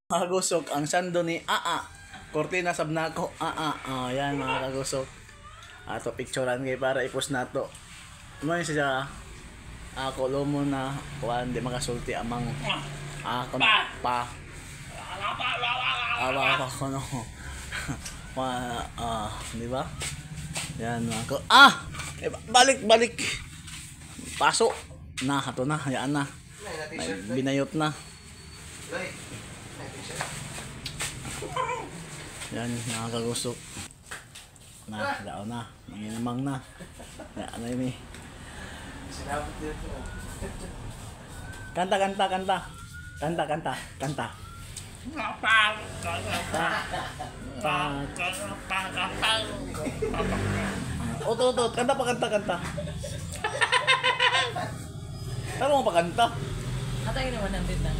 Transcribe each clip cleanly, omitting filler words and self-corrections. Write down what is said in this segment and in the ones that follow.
Kagusok ang sando ni Aa. Kortina sabnako Aa. Oh, yan mga kagusok. Ato picturean kay para i-post nato. Mo siya ako lomo na kuan di makasulti amang ako pa. Awa ko no. Di ba? Yan mga ko. Balik. Paso. Na, hato na. Hayaan na. Binayot na. Yan, nakakagusok. Na, daon na. Nanginamang na. Yan na yun eh. Kanta. Otot, kanta. Taro mo pa kanta? Atay naman ang bintang.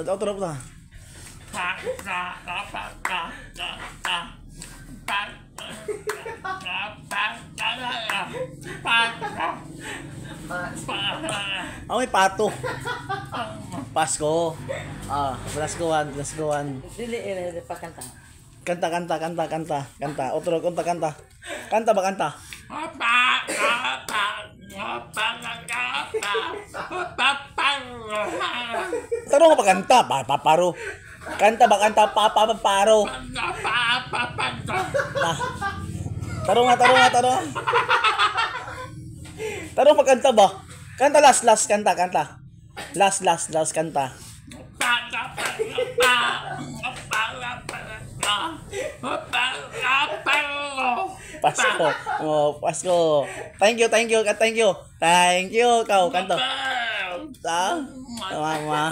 Otot na. May pato. Pasko. Last go one. Dili pa kanta. Kanta. Otro kanta. Kanta ba kanta? Taro nga pa kanta. Paparo. Kanta ba kanta? Paparo. Taro nga. Taro pa kanta ba? Kanta last kanta. Last kanta. Pasko. Pasko. Thank you. Kau kanto. Mama.